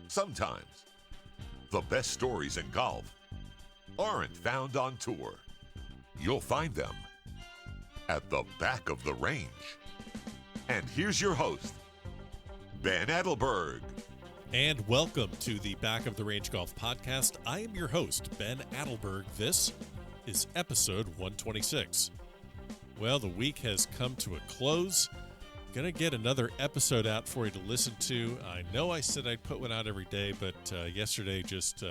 Sometimes the best stories in golf aren't found on tour. You'll find them at the back of the range. And here's your host, Ben Adelberg. And welcome to the Back of the Range Golf Podcast. I am your host, Ben Adelberg. This is episode 126. Well, the week has come to a close. Gonna get another episode out for you to listen to. I know I said I'd put one out every day, but yesterday just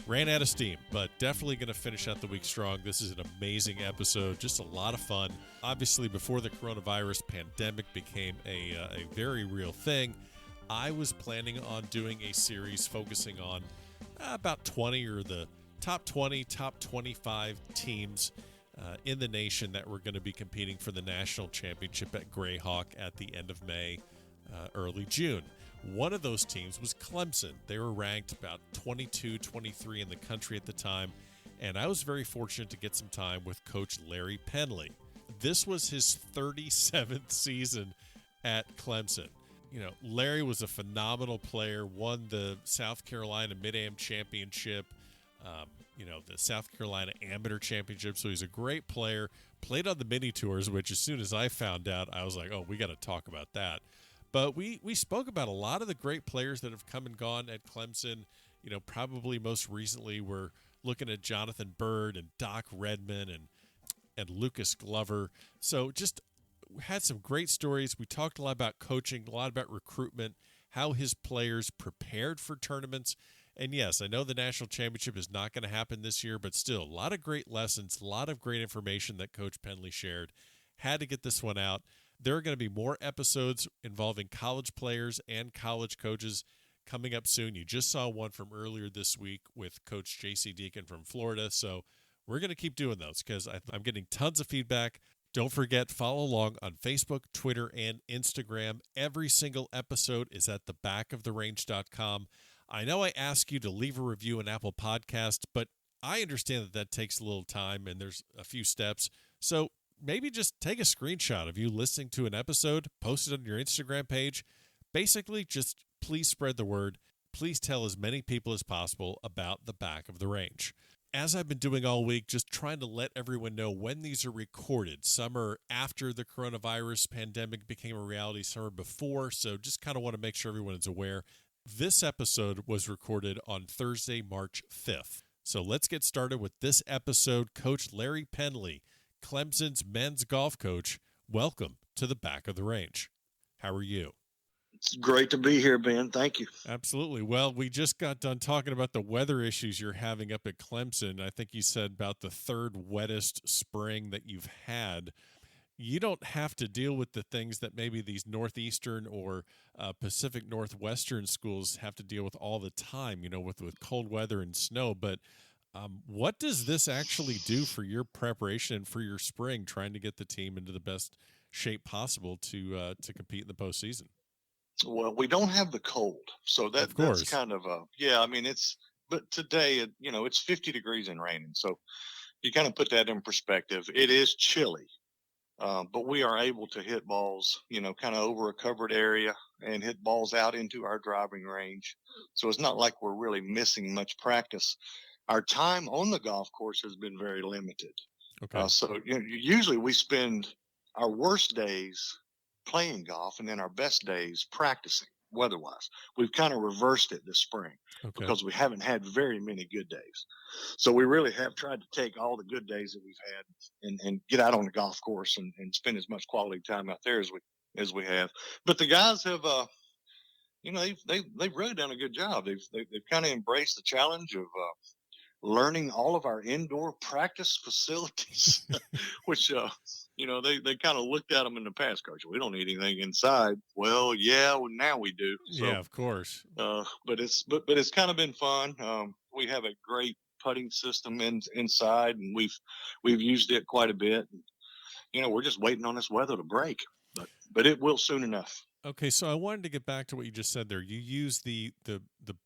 ran out of steam. But definitely gonna finish out the week strong. This is an amazing episode, just a lot of fun. Obviously, before the coronavirus pandemic became a very real thing, I was planning on doing a series focusing on about 20 or the top 20, top 25 teams in the nation that were going to be competing for the national championship at Grayhawk at the end of May, early June. One of those teams was Clemson. They were ranked about 22, 23 in the country at the time, and I was very fortunate to get some time with Coach Larry Penley. This was his 37th season at Clemson. You know, Larry was a phenomenal player, won the South Carolina Mid-Am Championship, the South Carolina Amateur Championship. So he's a great player, played on the mini tours, which as soon as I found out, I was like, oh, we got to talk about that. But we spoke about a lot of the great players that have come and gone at Clemson. You know, probably most recently we're looking at Jonathan Byrd and Doc Redman and Lucas Glover. So just had some great stories. We talked a lot about coaching, a lot about recruitment, how his players prepared for tournaments. And yes, I know the national championship is not going to happen this year, but still a lot of great lessons, a lot of great information that Coach Penley shared. Had to get this one out. There are going to be more episodes involving college players and college coaches coming up soon. You just saw one from earlier this week with Coach J.C. Deacon from Florida. So we're going to keep doing those because I'm getting tons of feedback. Don't forget, follow along on Facebook, Twitter, and Instagram. Every single episode is at thebackoftherange.com. I know I ask you to leave a review in Apple Podcast, but I understand that takes a little time and there's a few steps. So maybe just take a screenshot of you listening to an episode, post it on your Instagram page. Basically, just please spread the word. Please tell as many people as possible about the Back of the Range. As I've been doing all week, just trying to let everyone know when these are recorded. Some are after the coronavirus pandemic became a reality, some are before, so just kind of want to make sure everyone is aware. This episode was recorded on Thursday, March 5th. So let's get started with this episode. Coach Larry Penley, Clemson's men's golf coach, welcome to the Back of the Range. How are you? It's great to be here, Ben. Thank you. Absolutely. Well, we just got done talking about the weather issues you're having up at Clemson. I think you said about the third wettest spring that you've had. You don't have to deal with the things that maybe these Northeastern or Pacific Northwestern schools have to deal with all the time, you know, with cold weather and snow. But what does this actually do for your preparation and for your spring, trying to get the team into the best shape possible to compete in the postseason? Well, we don't have the cold, so that's kind of but today, it's 50 degrees and raining. So you kind of put that in perspective. It is chilly, but we are able to hit balls, kind of over a covered area and hit balls out into our driving range. So it's not like we're really missing much practice. Our time on the golf course has been very limited. Okay. So usually we spend our worst days playing golf and then our best days practicing weather-wise. We've kind of reversed it this spring because we haven't had very many good days. So we really have tried to take all the good days that we've had and get out on the golf course and spend as much quality time out there as we have. But the guys have they've really done a good job. They've kind of embraced the challenge of learning all of our indoor practice facilities, which, they kind of looked at them in the past, Coach. We don't need anything inside. Well, now we do. So, yeah, of course. But it's kind of been fun. We have a great putting system inside, and we've used it quite a bit. We're just waiting on this weather to break, but it will soon enough. Okay, so I wanted to get back to what you just said there. You use the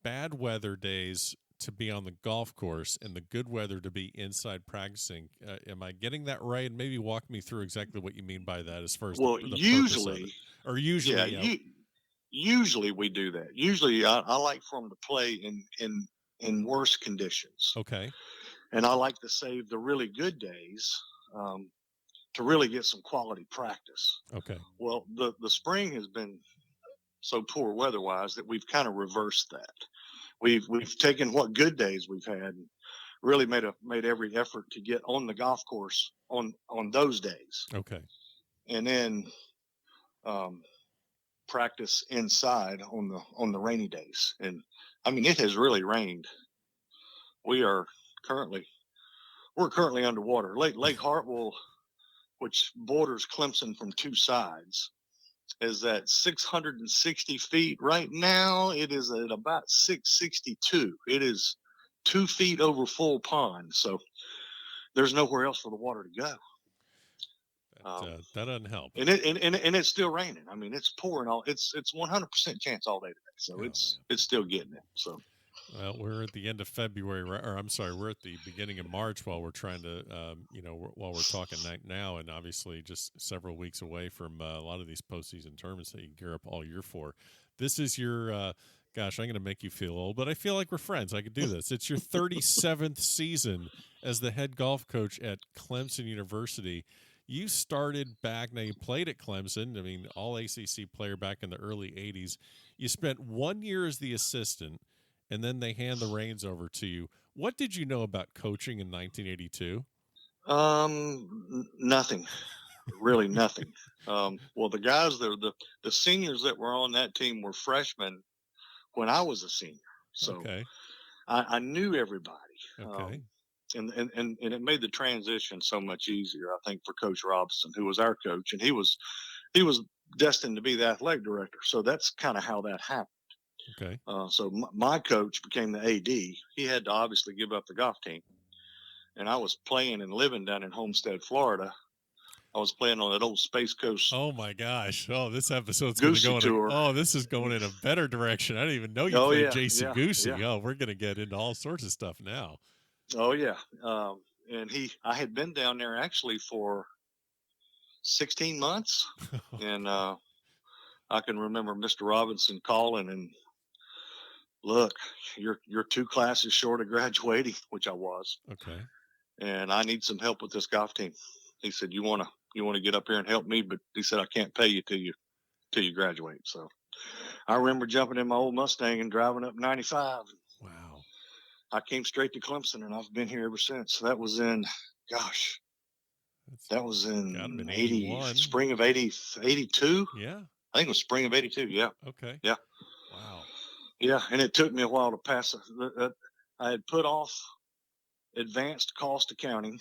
bad weather days to be on the golf course and the good weather to be inside practicing. Am I getting that right? And maybe walk me through exactly what you mean by that as far as the purpose of it. Or usually, usually we do that. Usually I like for them to play in worse conditions. Okay. And I like to save the really good days to really get some quality practice. Okay. Well, the spring has been so poor weather-wise that we've kind of reversed that. We've taken what good days we've had and really made every effort to get on the golf course on those days. Okay. And then practice inside on the rainy days. And I mean, it has really rained. We're currently underwater. Lake Hartwell, which borders Clemson from two sides, is at 660 feet. Right now, it is at about 662. It is 2 feet over full pond. So there's nowhere else for the water to go. That doesn't help. And it's still raining. I mean, it's pouring all. It's 100% chance all day today. So it's still getting it. So. Well, we're at the end of February, or I'm sorry, we're at the beginning of March while we're trying to, while we're talking now, and obviously just several weeks away from a lot of these postseason tournaments that you gear up all year for. This is your, gosh, I'm going to make you feel old, but I feel like we're friends. I could do this. It's your 37th season as the head golf coach at Clemson University. You started back, now you played at Clemson, I mean, all ACC player back in the early 80s. You spent 1 year as the assistant, and then they hand the reins over to you. What did you know about coaching in 1982? Nothing, really nothing. Well, the guys, the seniors that were on that team were freshmen when I was a senior. So okay. I knew everybody. Okay. And it made the transition so much easier, I think, for Coach Robinson, who was our coach, and he was destined to be the athletic director. So that's kind of how that happened. Okay. So my coach became the AD. He had to obviously give up the golf team. And I was playing and living down in Homestead, Florida. I was playing on that old Space Coast. Oh, my gosh. Oh, this episode's going to go this is going in a better direction. I didn't even know you played Jason Goosey. Yeah. Oh, we're going to get into all sorts of stuff now. Oh, yeah. And I had been down there actually for 16 months. And I can remember Mr. Robinson calling and, look, you're 2 classes short of graduating, which I was. Okay. And I need some help with this golf team. He said, you want to get up here and help me? But he said, I can't pay you till you graduate. So I remember jumping in my old Mustang and driving up 95. Wow. I came straight to Clemson, and I've been here ever since. So that was in, that was in 80, spring of 82. Yeah. I think it was spring of 82. Yeah. Okay. Yeah. Wow. Yeah. And it took me a while to pass. I had put off advanced cost accounting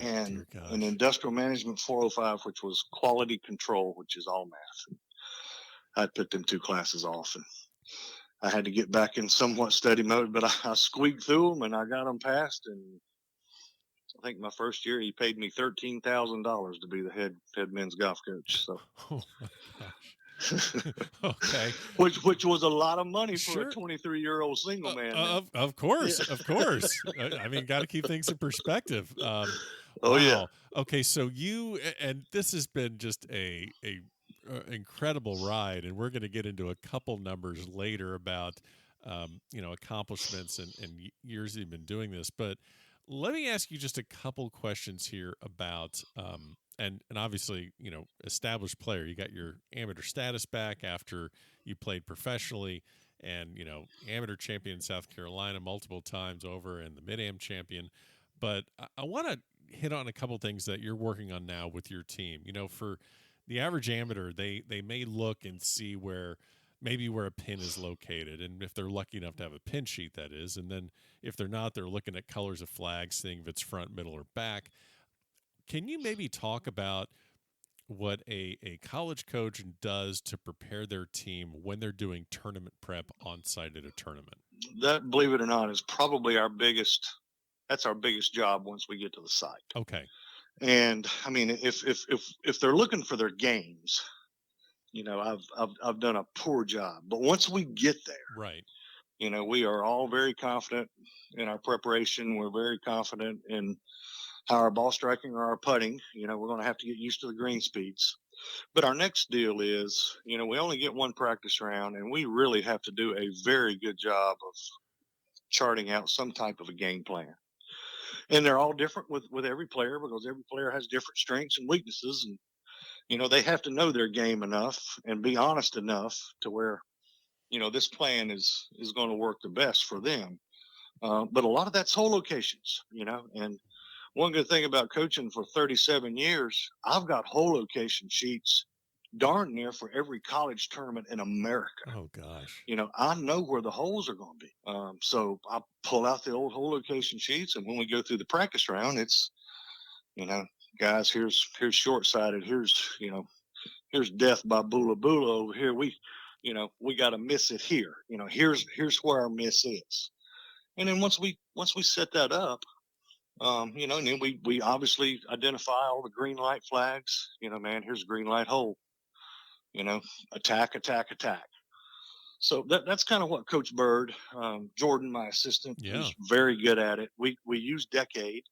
and an industrial management 405, which was quality control, which is all math. I'd put them 2 classes off, and I had to get back in somewhat study mode, but I squeaked through them and I got them passed. And I think my first year, he paid me $13,000 to be the head men's golf coach. So, oh my gosh. Okay. Which was a lot of money for a 23-year-old single man. Of course. I mean, got to keep things in perspective. Oh, wow. Yeah. Okay. So and this has been just a incredible ride, and we're going to get into a couple numbers later about accomplishments and years you've been doing this, but let me ask you just a couple questions here about and obviously established player. You got your amateur status back after you played professionally, and amateur champion in South Carolina multiple times over, and the mid-am champion. But I want to hit on a couple things that you're working on now with your team. For the average amateur, they may look and see where a pin is located, and if they're lucky enough to have a pin sheet, that is. And then if they're not, they're looking at colors of flags, seeing if it's front, middle, or back. Can you maybe talk about what a college coach does to prepare their team when they're doing tournament prep on site at a tournament? That, believe it or not, is probably that's our biggest job once we get to the site. Okay. And I mean, if they're looking for their games, I've done a poor job. But once we get there, right, We are all very confident in our preparation. We're very confident in how our ball striking or our putting. We're going to have to get used to the green speeds. But our next deal is, we only get one practice round, and we really have to do a very good job of charting out some type of a game plan. And they're all different with every player, because every player has different strengths and weaknesses. And, they have to know their game enough and be honest enough to where, this plan is going to work the best for them. But a lot of that's whole locations, and one good thing about coaching for 37 years, I've got whole location sheets darn near for every college tournament in America. Oh, gosh. I know where the holes are going to be. So I pull out the old whole location sheets, and when we go through the practice round, it's, guys, here's short-sighted. Here's death by Bula Bula over here. We got to miss it here. Here's where our miss is. And then once we set that up, and then we obviously identify all the green light flags. Man, here's a green light hole. Attack, attack, attack. So that's kind of what Coach Bird, Jordan, my assistant, is very good at it. We use Decade.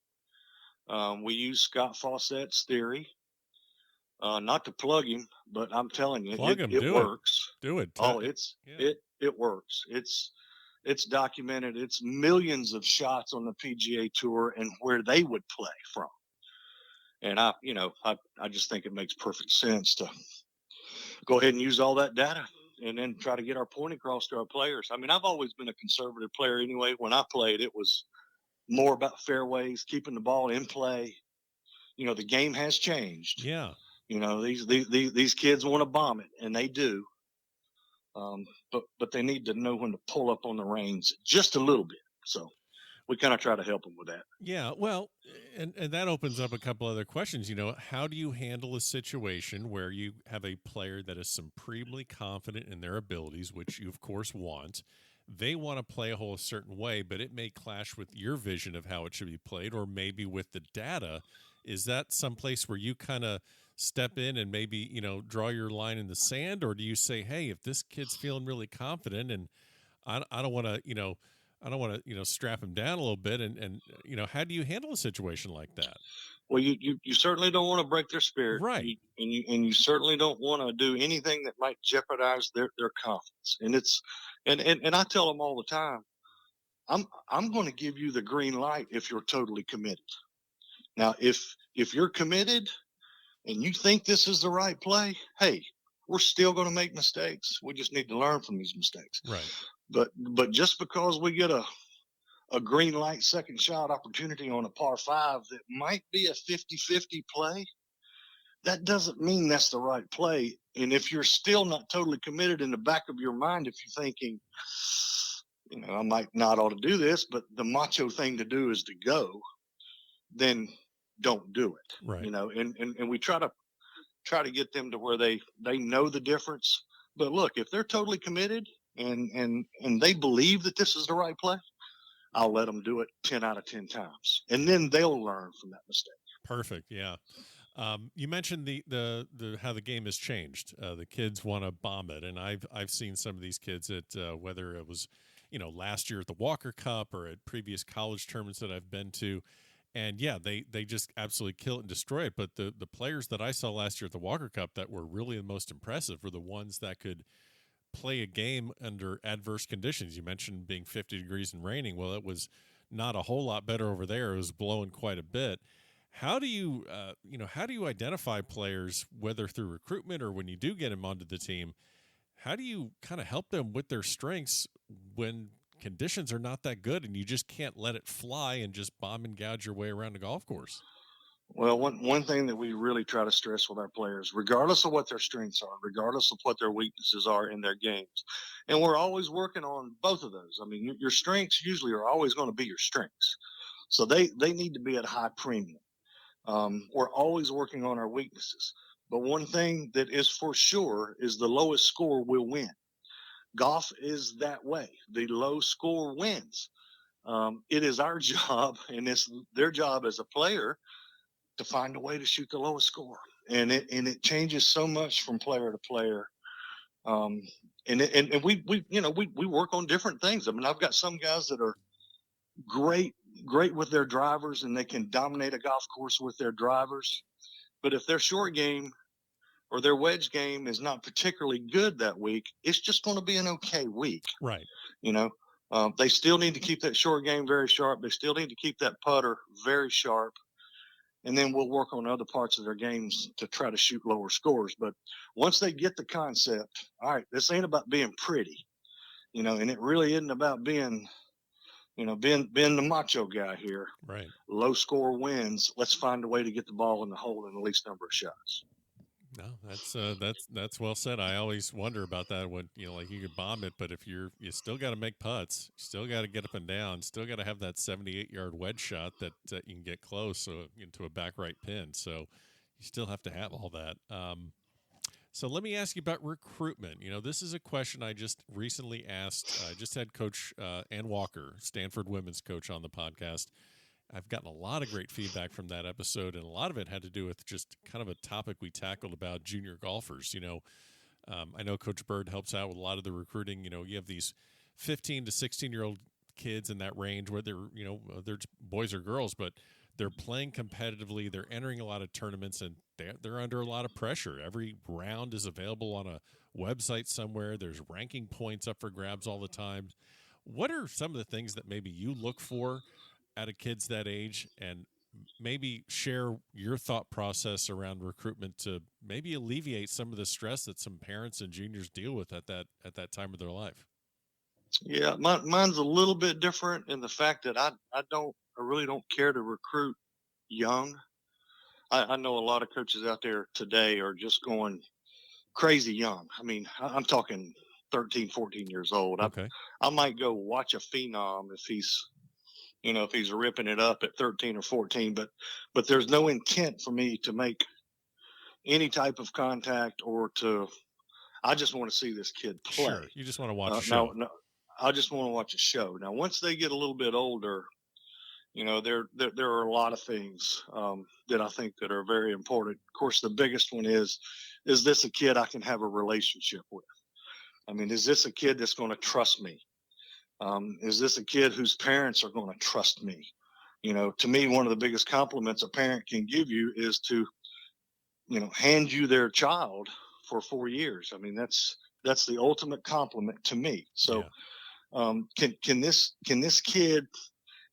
We use Scott Fawcett's theory. Not to plug him, but I'm telling you, it works. Do it. It works. It's documented. It's millions of shots on the PGA Tour and where they would play from. And I just think it makes perfect sense to go ahead and use all that data and then try to get our point across to our players. I mean, I've always been a conservative player anyway. When I played, it was more about fairways, keeping the ball in play. The game has changed. Yeah. These kids want to bomb it, and they do. But they need to know when to pull up on the reins just a little bit. So we kind of try to help them with that. Yeah, well, and that opens up a couple other questions. How do you handle a situation where you have a player that is supremely confident in their abilities, which you, of course, want? They want to play a hole a certain way, but it may clash with your vision of how it should be played, or maybe with the data. Is that someplace where you kind of step in and maybe, draw your line in the sand? Or do you say, hey, if this kid's feeling really confident and I don't want to, strap him down a little bit. And how do you handle a situation like that? Well, you certainly don't want to break their spirit. Right. And you certainly don't want to do anything that might jeopardize their confidence. And I tell them all the time, I'm going to give you the green light if you're totally committed. Now, if you're committed and you think this is the right play, hey, we're still going to make mistakes. We just need to learn from these mistakes. Right. But just because we get a green light second shot opportunity on a par 5 that might be a 50-50 play, that doesn't mean that's the right play. And if you're still not totally committed, in the back of your mind, if you're thinking, I might not ought to do this, but the macho thing to do is to go, then don't do it. Right. And we try to get them to where they know the difference. But look, if they're totally committed and they believe that this is the right play, I'll let them do it 10 out of 10 times, and then they'll learn from that mistake. Perfect. Yeah. You mentioned the how the game has changed. The kids want to bomb it, and I've seen some of these kids at whether it was last year at the Walker Cup or at previous college tournaments that I've been to, and yeah, they just absolutely kill it and destroy it. But the players that I saw last year at the Walker Cup that were really the most impressive were the ones that could play a game under adverse conditions. You mentioned being 50 degrees and raining. Well, it was not a whole lot better over there. It was blowing quite a bit. How do you, how do you identify players, whether through recruitment or when you do get them onto the team? How do you kind of help them with their strengths when conditions are not that good and you just can't let it fly and just bomb and gouge your way around the golf course? Well, one thing that we really try to stress with our players, regardless of what their strengths are, regardless of what their weaknesses are in their games, and we're always working on both of those. I mean, your strengths usually are always going to be your strengths. So they need to be at high premium. We're always working on our weaknesses. But one thing that is for sure is the lowest score will win. Golf is that way. The low score wins. It is our job, and it's their job as a player to find a way to shoot the lowest score. And it changes so much from player to player. and we work on different things. I mean, I've got some guys that are great with their drivers, and they can dominate a golf course with their drivers. But if their short game or their wedge game is not particularly good that week, it's just going to be an okay week. Right. They still need to keep that short game very sharp. They still need to keep that putter very sharp. And then we'll work on other parts of their games to try to shoot lower scores. But once they get the concept, all right, this ain't about being pretty, and it really isn't about being the macho guy here. Right. Low score wins. Let's find a way to get the ball in the hole in the least number of shots. No, that's well said. I always wonder about that when, like you could bomb it, but if you still got to make putts, you still got to get up and down, still got to have that 78-yard wedge shot that you can get close into a back right pin. So you still have to have all that. So let me ask you about recruitment. This is a question I just recently asked. I just had Coach Ann Walker, Stanford women's coach, on the podcast. I've gotten a lot of great feedback from that episode, and a lot of it had to do with just kind of a topic we tackled about junior golfers. I know Coach Bird helps out with a lot of the recruiting. You have these 15 to 16-year-old kids in that range, whether they're boys or girls, but they're playing competitively. They're entering a lot of tournaments, and they're under a lot of pressure. Every round is available on a website somewhere. There's ranking points up for grabs all the time. What are some of the things that maybe you look for out of kids that age, and maybe share your thought process around recruitment to maybe alleviate some of the stress that some parents and juniors deal with at that time of their life? Yeah, mine's a little bit different in the fact that I really don't care to recruit young. I know a lot of coaches out there today are just going crazy young. I mean, I'm talking 13, 14 years old. Okay. I might go watch a phenom if he's ripping it up at 13 or 14, but there's no intent for me to make any type of contact I just want to see this kid play. Sure. You just want to watch a show. No, I just want to watch a show. Now, once they get a little bit older, there are a lot of things that I think that are very important. Of course, the biggest one is this a kid I can have a relationship with? I mean, is this a kid that's going to trust me? Is this a kid whose parents are going to trust me? To me, one of the biggest compliments a parent can give you is to, hand you their child for 4 years. I mean, that's the ultimate compliment to me. So, can this kid,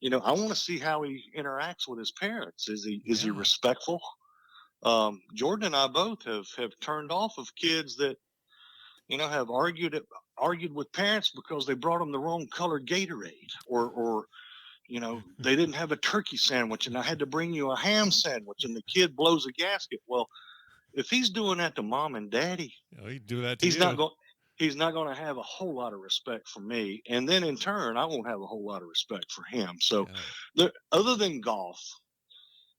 I want to see how he interacts with his parents. Is he respectful? Jordan and I both have turned off of kids that, have argued with parents because they brought them the wrong colored Gatorade, or they didn't have a turkey sandwich and I had to bring you a ham sandwich, and the kid blows a gasket. Well, if he's doing that to mom and daddy, he'd do that to he's you. He's not going to have a whole lot of respect for me, and then in turn, I won't have a whole lot of respect for him. So, other than golf,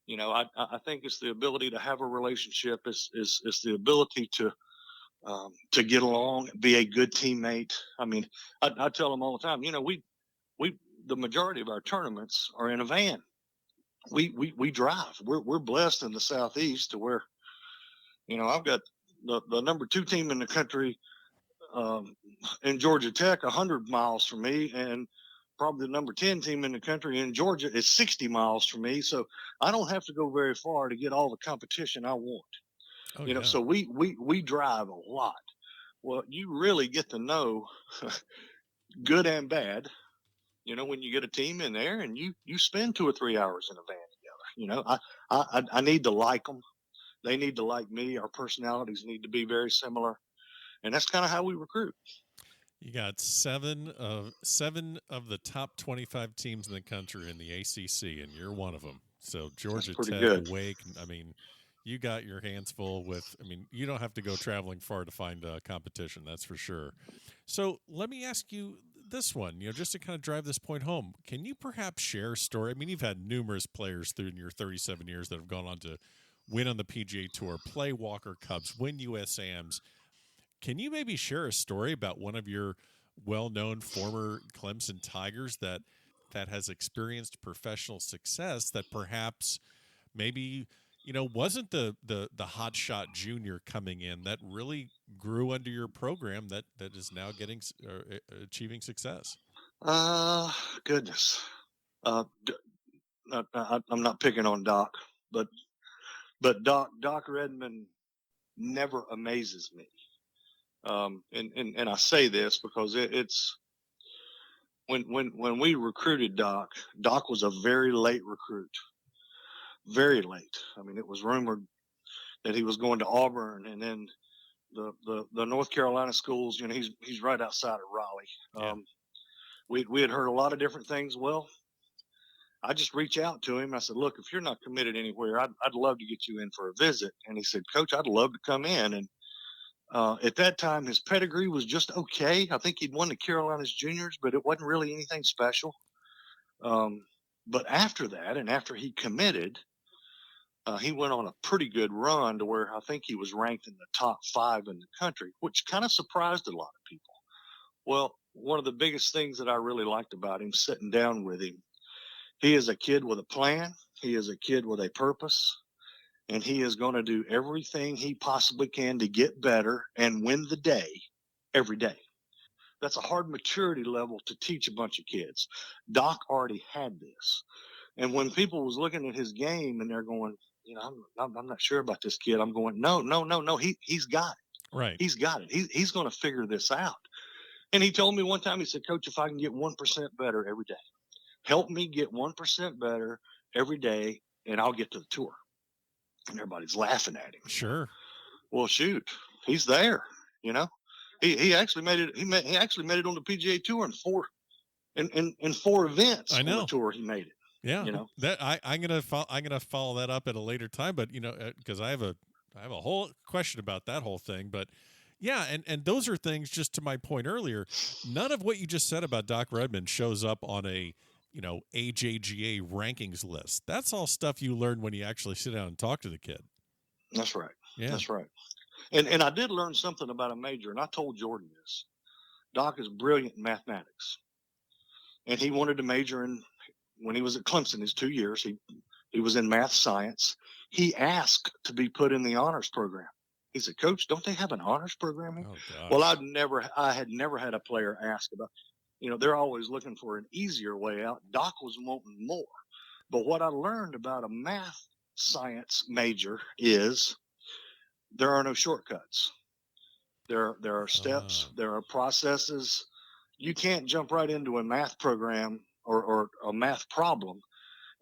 I think it's the ability to have a relationship. It's the ability to get along, be a good teammate. I mean, I tell them all the time, the majority of our tournaments are in a van. We drive. We're blessed in the Southeast to where, I've got the number 2 team in the country in Georgia Tech 100 miles from me, and probably the number 10 team in the country in Georgia is 60 miles from me. So I don't have to go very far to get all the competition I want. So we drive a lot. Well, you really get to know good and bad, when you get a team in there and you spend 2 or 3 hours in a van together. I need to like them. They need to like me. Our personalities need to be very similar. And that's kind of how we recruit. You got 7 of the top 25 teams in the country in the ACC, and you're one of them. So Georgia Tech, good. Wake, I mean, you got your hands full with, you don't have to go traveling far to find competition, that's for sure. So let me ask you this one, just to kind of drive this point home. Can you perhaps share a story? I mean, you've had numerous players through your 37 years that have gone on to win on the PGA Tour, play Walker Cups, win USAMs. Can you maybe share a story about one of your well-known former Clemson Tigers that has experienced professional success that perhaps maybe, wasn't the hot shot junior coming in that really grew under your program that is now achieving success? Goodness. I'm not picking on Doc, but Doc Redman never amazes me. And I say this because it's when we recruited Doc was a very late recruit, very late. I mean, it was rumored that he was going to Auburn, and then the North Carolina schools. He's right outside of Raleigh. We had heard a lot of different things. Well, I just reached out to him. I said, look, if you're not committed anywhere, I'd love to get you in for a visit. And he said, Coach, I'd love to come in. And at that time, his pedigree was just okay. I think he'd won the Carolinas Juniors, but it wasn't really anything special. But after that, and after he committed, he went on a pretty good run to where I think he was ranked in the top 5 in the country, which kind of surprised a lot of people. Well, one of the biggest things that I really liked about him, sitting down with him, he is a kid with a plan. He is a kid with a purpose, and he is going to do everything he possibly can to get better and win the day every day. That's a hard maturity level to teach a bunch of kids. Doc already had this. And when people was looking at his game and they're going, I'm not sure about this kid, I'm going, no. He's got it. Right. He's got it. He's going to figure this out. And he told me one time, he said, Coach, if I can get 1% better every day, help me get 1% better every day, and I'll get to the tour. And everybody's laughing at him. Sure. Well, shoot, he's there. He actually made it. He actually made it on the PGA Tour in 4 events. I know. On the tour he made it. Yeah. That I'm gonna follow that up at a later time, but because I have a whole question about that whole thing, but. Yeah, and those are things, just to my point earlier, none of what you just said about Doc Redman shows up on a, AJGA rankings list. That's all stuff you learn when you actually sit down and talk to the kid. That's right. Yeah. That's right. And I did learn something about a major, and I told Jordan this. Doc is brilliant in mathematics. And he wanted to major when he was at Clemson, his 2 years, he was in math science. He asked to be put in the honors program. He said, Coach, don't they have an honors program here? Oh, gosh. Well, I had never had a player ask about, they're always looking for an easier way out. Doc was wanting more. But what I learned about a math science major is there are no shortcuts. There are steps, there are processes. You can't jump right into a math program or a math problem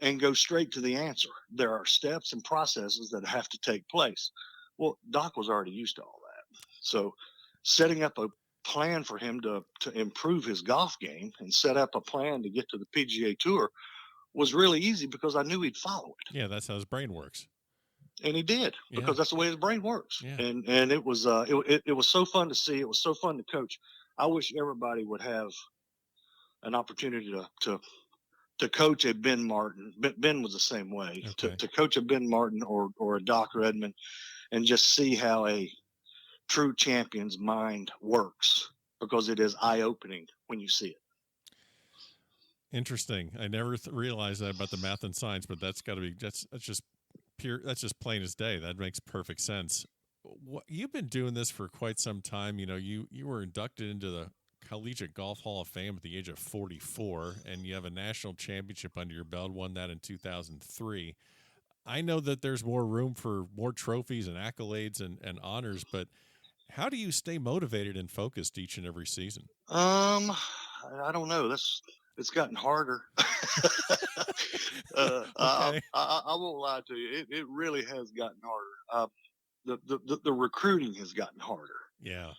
and go straight to the answer. There are steps and processes that have to take place. Well, Doc was already used to all that. So setting up a plan for him to improve his golf game and set up a plan to get to the PGA Tour was really easy because I knew he'd follow it. Yeah, that's how his brain works. And he did, because that's the way his brain works. Yeah. And it was it was so fun to see. It was so fun to coach. I wish everybody would have an opportunity to coach a Ben Martin. Ben was the same way. Okay. To coach a Ben Martin or a Doc Redman, and just see how a true champion's mind works, because it is eye-opening when you see it. Interesting. I never realized that about the math and science, but that's got to be that's just pure. That's just plain as day. That makes perfect sense. You've been doing this for quite some time. You were inducted into the Collegiate Golf Hall of Fame at the age of 44, and you have a national championship under your belt. Won that in 2003. I know that there's more room for more trophies and accolades and honors, but how do you stay motivated and focused each and every season? I don't know. It's gotten harder. Okay. I won't lie to you. It really has gotten harder. The recruiting has gotten harder. Yeah.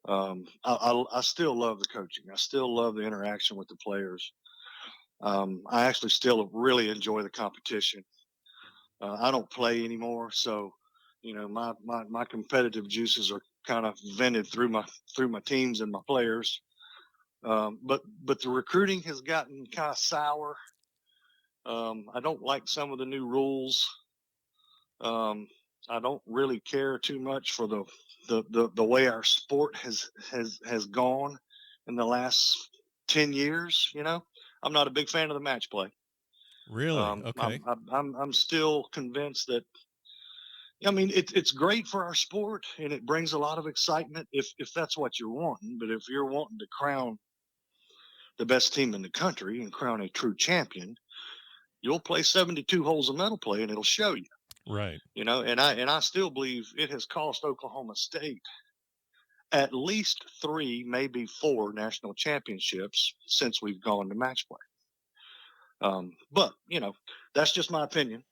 I still love the coaching. I still love the interaction with the players. I actually still really enjoy the competition. I don't play anymore, so my competitive juices are kind of vented through my teams and my players. But the recruiting has gotten kind of sour. I don't like some of the new rules. I don't really care too much for the way our sport has gone in the last 10 years. I'm not a big fan of the match play. Really? Okay. I'm still convinced that I mean, it's great for our sport, and it brings a lot of excitement if that's what you're wanting. But if you're wanting to crown the best team in the country and crown a true champion, you'll play 72 holes of medal play, and it'll show you. Right. And I still believe it has cost Oklahoma State at least 3, maybe 4 national championships since we've gone to match play. But that's just my opinion.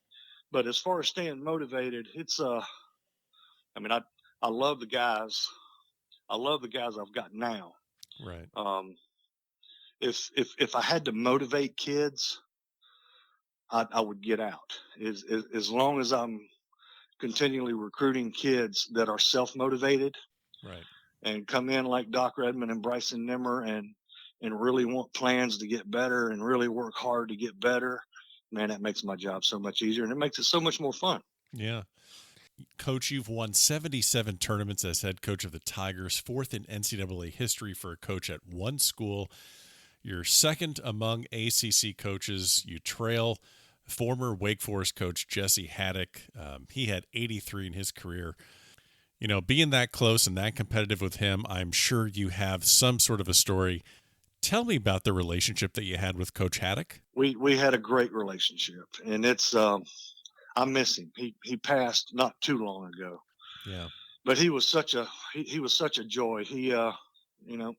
But as far as staying motivated, it's I mean, I love the guys. I love the guys I've got now. Right. If I had to motivate kids, I would get out. As long as I'm continually recruiting kids that are self-motivated, right, and come in like Doc Redman and Bryson Nimmer and really want plans to get better and really work hard to get better, man, that makes my job so much easier, and it makes it so much more fun. Yeah. Coach, you've won 77 tournaments as head coach of the Tigers, 4th in NCAA history for a coach at one school. You're 2nd among ACC coaches. You trail former Wake Forest coach Jesse Haddock. He had 83 in his career. Being that close and that competitive with him, I'm sure you have some sort of a story. Tell me about the relationship that you had with Coach Haddock. We had a great relationship, and it's I miss him. He passed not too long ago. Yeah. But he was such a joy. He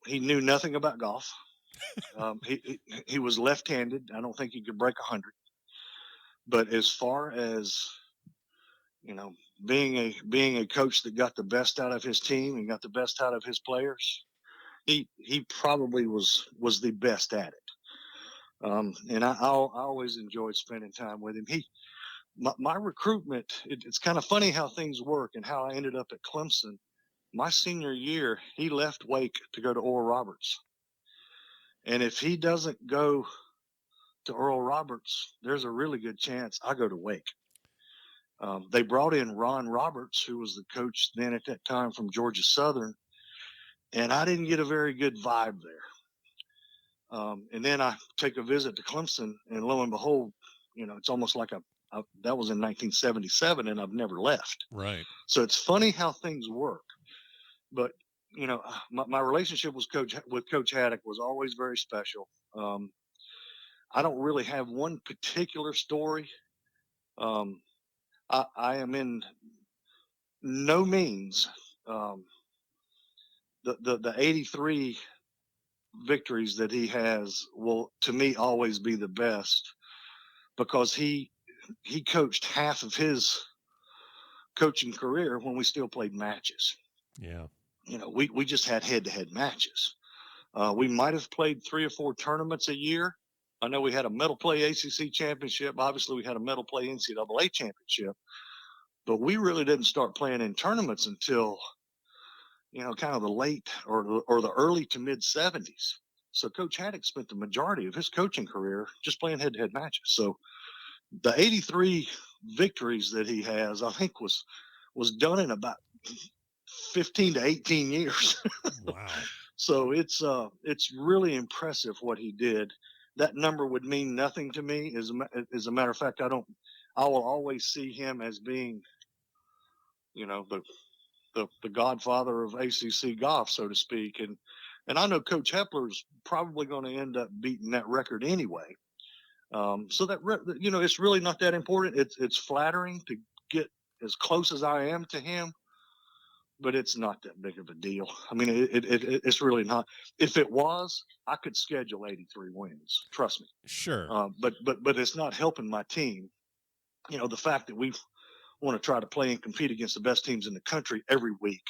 he knew nothing about golf. He was left-handed. I don't think he could break 100. But as far as being a coach that got the best out of his team and got the best out of his players, he probably was the best at it. And I always enjoyed spending time with him. My recruitment, it's kind of funny how things work and how I ended up at Clemson. My senior year, he left Wake to go to Oral Roberts. And if he doesn't go to Oral Roberts, there's a really good chance I go to Wake. They brought in Ron Roberts, who was the coach then at that time from Georgia Southern, and I didn't get a very good vibe there. And then I take a visit to Clemson, and lo and behold, it's almost like that was in 1977, and I've never left. Right. So it's funny how things work. But my relationship with Coach Haddock was always very special. I don't really have one particular story. I am in no means the 83 victories that he has will, to me, always be the best, because he coached half of his coaching career when we still played matches. Yeah. We just had head-to-head matches. We might have played 3 or 4 tournaments a year. I know we had a medal play ACC championship. Obviously, we had a medal play NCAA championship. But we really didn't start playing in tournaments until, kind of the late or the early to mid 70s. So Coach Haddock spent the majority of his coaching career just playing head-to-head matches. So the 83 victories that he has, I think, was done in about 15 to 18 years. Wow. So it's really impressive what he did. That number would mean nothing to me. As a matter of fact, I will always see him as being, the godfather of ACC golf, so to speak. And I know Coach Hepler's probably going to end up beating that record anyway. So that, it's really not that important. It's flattering to get as close as I am to him, but it's not that big of a deal. I mean, it's really not. If it was, I could schedule 83 wins. Trust me. Sure. But it's not helping my team. The fact that we want to try to play and compete against the best teams in the country every week,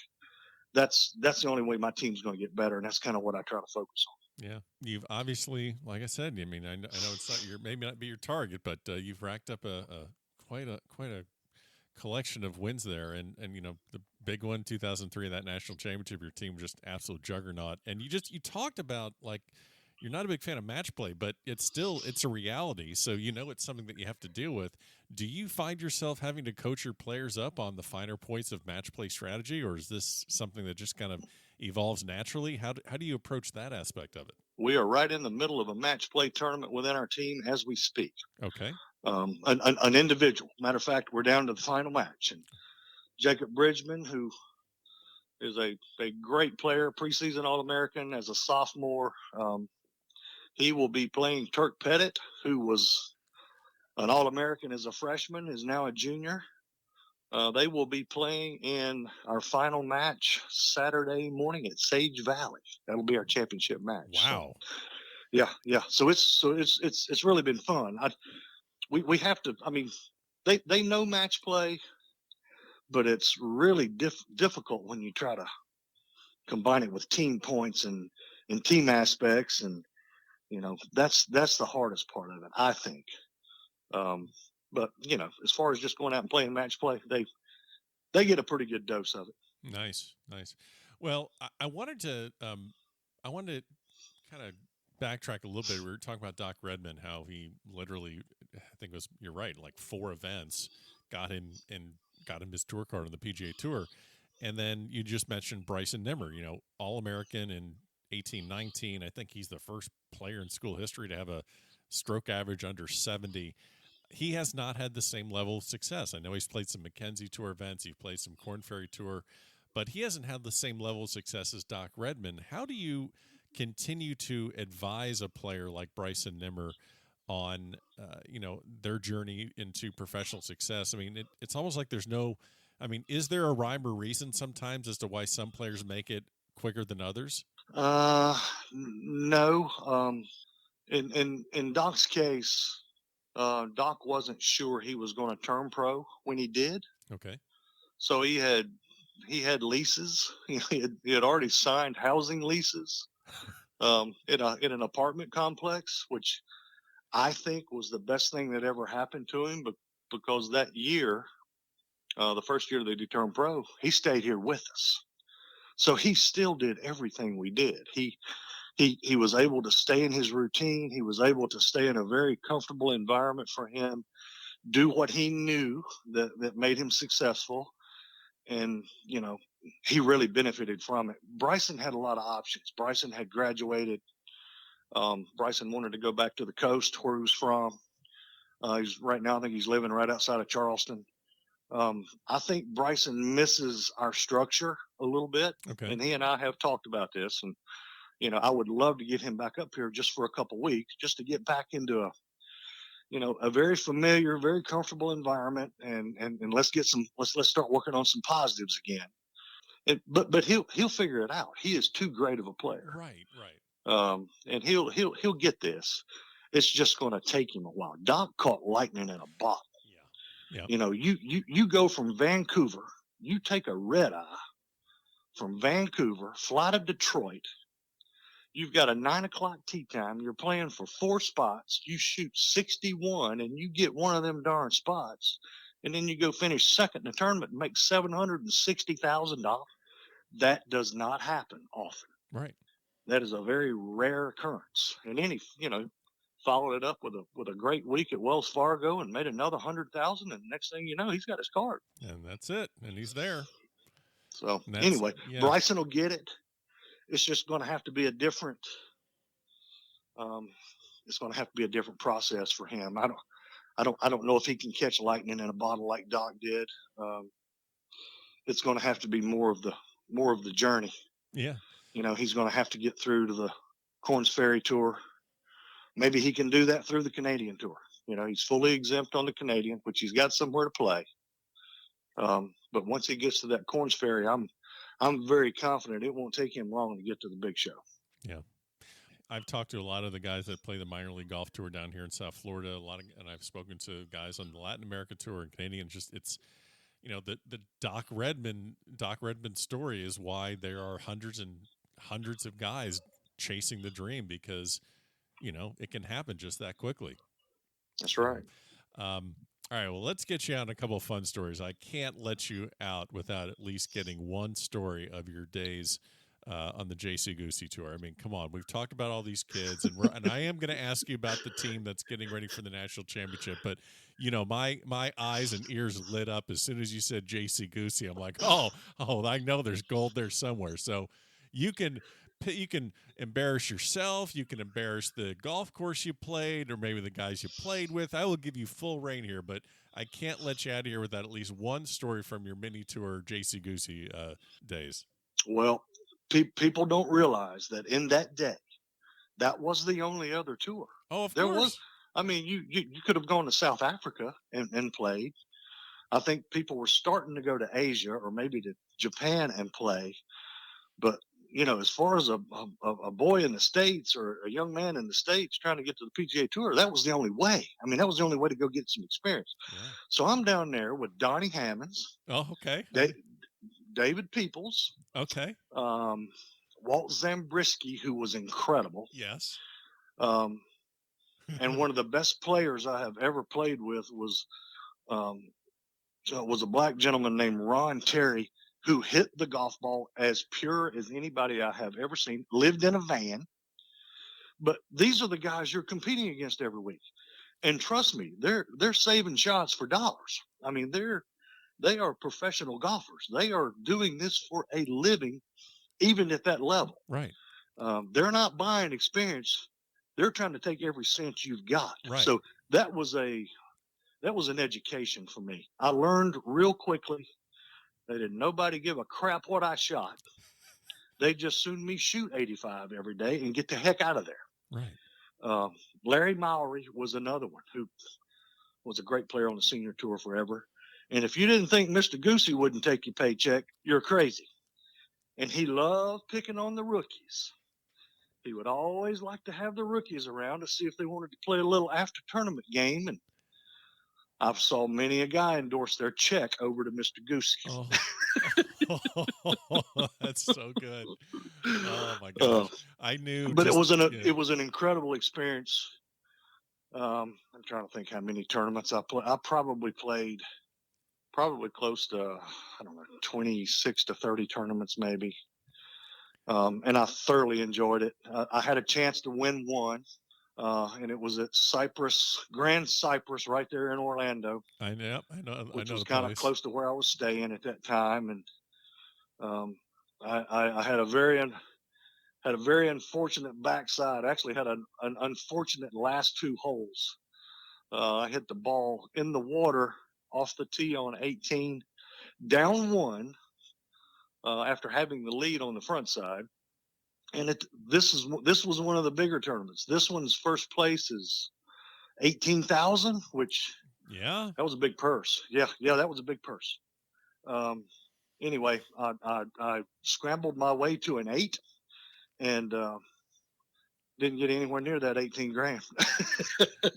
that's the only way my team's going to get better, and that's kind of what I try to focus on. Yeah, you've obviously, like I said, I mean, I know it's not maybe not be your target, but you've racked up quite a collection of wins there, and the big one, 2003, that national championship, your team was just absolute juggernaut. And you talked about, like, you're not a big fan of match play, but it's a reality, so it's something that you have to deal with. Do you find yourself having to coach your players up on the finer points of match play strategy, or is this something that just kind of evolves naturally? How do you approach that aspect of it? We are right in the middle of a match play tournament within our team as we speak. Okay. An individual. Matter of fact, we're down to the final match, and Jacob Bridgman, who is a great player, preseason All-American as a sophomore. He will be playing Turk Pettit, who was an All-American as a freshman, is now a junior. They will be playing in our final match Saturday morning at Sage Valley. That'll be our championship match. Wow. So, yeah. So it's really been fun. We have to. I mean, they know match play, but it's really difficult when you try to combine it with team points and team aspects, and that's the hardest part of it, I think. But as far as just going out and playing match play, they get a pretty good dose of it. Nice. Well, I wanted to kind of backtrack a little bit. We were talking about Doc Redman, how he literally, I think you're right, like 4 events got him his tour card on the PGA Tour. And then you just mentioned Bryson Nimmer, All-American in 18-19. I think he's the first player in school history to have a stroke average under 70. He has not had the same level of success. I know he's played some Mackenzie Tour events. He's played some Korn Ferry Tour, but he hasn't had the same level of success as Doc Redman. How do you continue to advise a player like Bryson Nimmer on, their journey into professional success? I mean, it's almost like there's no, is there a rhyme or reason sometimes as to why some players make it quicker than others? No. In Doc's case, Doc wasn't sure he was going to turn pro when he did. Okay. So he had leases. He had already signed housing leases in an apartment complex, which I think was the best thing that ever happened to him, because that year, the first year that he turned pro, he stayed here with us. So he still did everything we did. He was able to stay in his routine. He was able to stay in a very comfortable environment for him, do what he knew that made him successful. And, he really benefited from it. Bryson had a lot of options. Bryson had graduated. Bryson wanted to go back to the coast where he was from. He's right now, I think he's living right outside of Charleston. I think Bryson misses our structure a little bit. Okay. And he and I have talked about this, and I would love to get him back up here just for a couple of weeks, just to get back into a very familiar, very comfortable environment, and let's start working on some positives again. But he'll figure it out. He is too great of a player. Right. And he'll get this. It's just going to take him a while. Doc caught lightning in a bottle. Yeah. You go from Vancouver, you take a red eye from Vancouver, fly to Detroit. You've got a 9:00 tee time. You're playing for 4 spots. You shoot 61 and you get one of them darn spots. And then you go finish second in the tournament and make $760,000. That does not happen often. Right. That is a very rare occurrence. And then he, followed it up with a great week at Wells Fargo and made another 100,000. And next thing you know, he's got his card. And that's it. And he's there. So anyway, yeah. Bryson will get it. It's just going to have to be a different. It's going to have to be a different process for him. I don't know if he can catch lightning in a bottle like Doc did. It's going to have to be more of the journey. Yeah. He's going to have to get through to the Korn Ferry Tour. Maybe he can do that through the Canadian Tour. He's fully exempt on the Canadian, which he's got somewhere to play. But once he gets to that Korn Ferry, I'm very confident it won't take him long to get to the big show. Yeah. I've talked to a lot of the guys that play the minor league golf tour down here in South Florida, and I've spoken to guys on the Latin America tour and Canadian. It's, the Doc Redman story is why there are hundreds and hundreds of guys chasing the dream, because, it can happen just that quickly. That's right. All right, well, let's get you out a couple of fun stories. I can't let you out without at least getting one story of your days on the JC Goosey Tour. I mean, come on. We've talked about all these kids, and I am going to ask you about the team that's getting ready for the national championship. But, my eyes and ears lit up as soon as you said JC Goosey. I'm like, oh, I know there's gold there somewhere. So you can you can embarrass yourself. You can embarrass the golf course you played, or maybe the guys you played with. I will give you full reign here, but I can't let you out of here without at least one story from your mini tour JC Goosey days. Well, people don't realize that in that day, that was the only other tour. Oh, of there course. was. I mean, you could have gone to South Africa and played. I think people were starting to go to Asia or maybe to Japan and play. But, as far as a boy in the States or a young man in the States trying to get to the PGA Tour, that was the only way. I mean, that was the only way to go get some experience. Yeah. So I'm down there with Donnie Hammonds. Oh, okay. David Peoples. Okay. Walt Zambrisky, who was incredible. Yes. And one of the best players I have ever played with was a black gentleman named Ron Terry, who hit the golf ball as pure as anybody I have ever seen, lived in a van. But these are the guys you're competing against every week. And trust me, they're saving shots for dollars. I mean, they are professional golfers. They are doing this for a living, even at that level. Right. They're not buying experience. They're trying to take every cent you've got. Right. So that was an education for me. I learned real quickly that didn't nobody give a crap what I shot. They just soon me shoot 85 every day and get the heck out of there. Right. Larry Mowry was another one who was a great player on the senior tour forever. And if you didn't think Mr. Goosey wouldn't take your paycheck, you're crazy. And he loved picking on the rookies. He would always like to have the rookies around to see if they wanted to play a little after tournament game. And I've saw many a guy endorse their check over to Mr. Goosey. Oh. That's so good. Oh my gosh. I knew. But it was an incredible experience. I'm trying to think how many tournaments I played. I probably played close to, 26 to 30 tournaments maybe. And I thoroughly enjoyed it. I had a chance to win one, and it was at Grand Cypress, right there in Orlando. I know. Which was kind of close to where I was staying at that time, and I had a very unfortunate backside. I actually had an unfortunate last two holes. I hit the ball in the water off the tee on 18, down one. After having the lead on the front side, and this was one of the bigger tournaments. This one's first place is 18,000, which that was a big purse. Yeah, that was a big purse. Anyway, I scrambled my way to an 8, and didn't get anywhere near that 18 grand.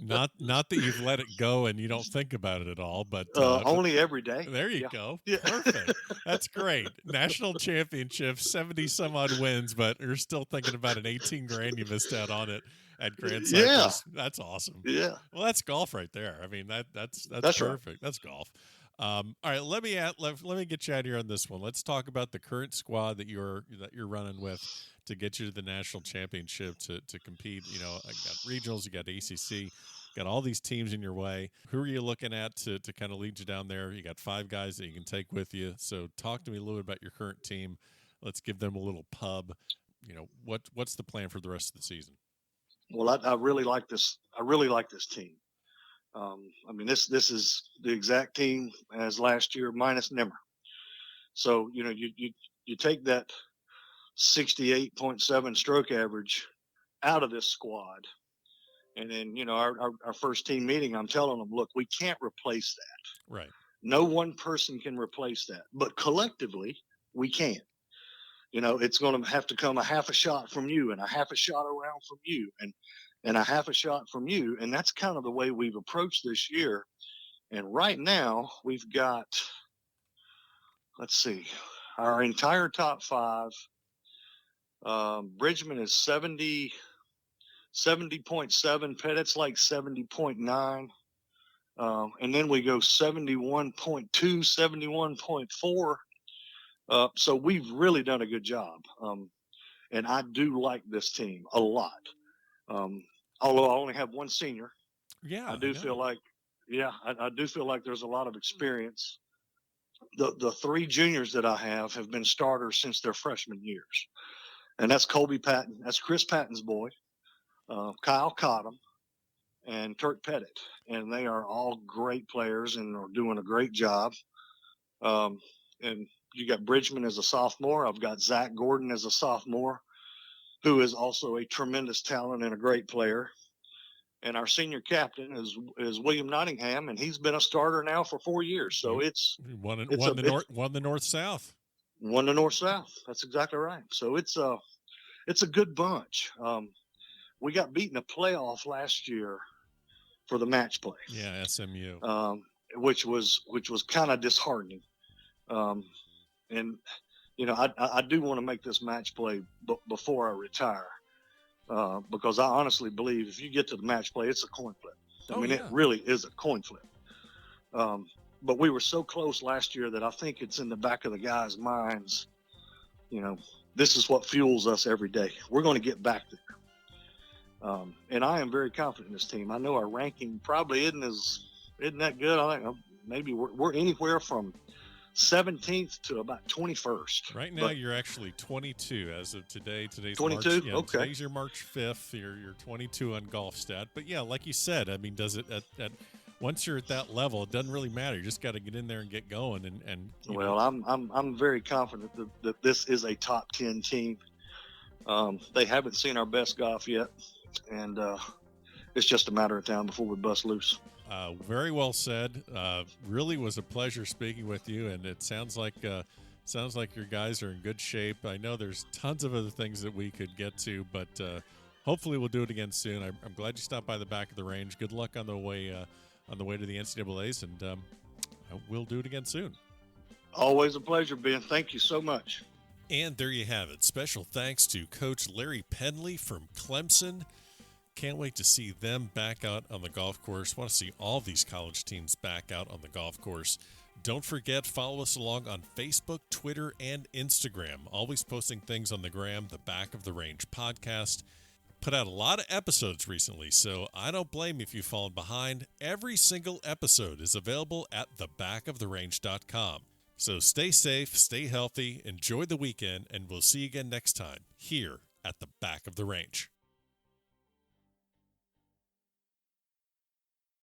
not that you've let it go and you don't think about it at all, but only every day. There you go. Yeah. Perfect. That's great. National championship, 70 some odd wins, but you're still thinking about an 18 grand you missed out on it at Grand Cypress. Yeah. That's awesome. Yeah. Well, that's golf right there. I mean, that's perfect. Right. That's golf. All right, let me get you out here on this one. Let's talk about the current squad that you're running with to get you to the national championship to compete. I got regionals, you got ACC, got all these teams in your way. Who are you looking at to kind of lead you down there? You got 5 guys that you can take with you. So talk to me a little bit about your current team. Let's give them a little pub. What's the plan for the rest of the season? Well, I really like this. I really like this team. I mean, this is the exact team as last year minus Nimmer. So, you take that 68.7 stroke average out of this squad. And then, our first team meeting, I'm telling them, look, we can't replace that. Right. No one person can replace that, but collectively we can. It's going to have to come a half a shot from you and a half a shot around from you and a half a shot from you. And that's kind of the way we've approached this year. And right now we've got, let's see, our entire top 5. Bridgman is 70.7. Pettit's like 70.9. And then we go 71.2, 71.4. So we've really done a good job. And I do like this team a lot. Although I only have one senior. Yeah. I do feel like there's a lot of experience. The 3 juniors that I have been starters since their freshman years. and that's Colby Patton. That's Chris Patton's boy, Kyle Cottom, and Turk Pettit. And they are all great players and are doing a great job. And you got Bridgman as a sophomore. I've got Zach Gordon as a sophomore, who is also a tremendous talent and a great player. And our senior captain is William Nottingham, and he's been a starter now for 4 years. So won the North-South. Won the North-South. That's exactly right. So it's a good bunch. We got beat in a playoff last year for the match play. Yeah, SMU. Which was kind of disheartening. And I do want to make this match play before I retire. Because I honestly believe if you get to the match play, it's a coin flip. It really is a coin flip. But we were so close last year that I think it's in the back of the guys' minds. This is what fuels us every day. We're going to get back there. And I am very confident in this team. I know our ranking probably isn't that good. I think maybe we're anywhere from 17th to about 21st. Right now, you're actually 22 as of today. Today's 22. March, okay. Today's your March 5th. You're 22 on GolfStat. But yeah, like you said, does it at once you're at that level, it doesn't really matter. You just got to get in there and get going. I'm very confident that this is a top 10 team. They haven't seen our best golf yet, and it's just a matter of time before we bust loose. Very well said. Really was a pleasure speaking with you, and it sounds like your guys are in good shape. I know there's tons of other things that we could get to, but hopefully we'll do it again soon. I'm glad you stopped by the back of the range. Good luck on the way to the NCAAs, and we'll do it again soon. Always a pleasure, Ben. Thank you so much. And there you have it. Special thanks to Coach Larry Penley from Clemson. Can't wait to see them back out on the golf course. Want to see all these college teams back out on the golf course. Don't forget, follow us along on Facebook, Twitter, and Instagram. Always posting things on the gram, the Back of the Range podcast. Put out a lot of episodes recently, so I don't blame you if you've fallen behind. Every single episode is available at thebackoftherange.com. So stay safe, stay healthy, enjoy the weekend, and we'll see you again next time here at the Back of the Range.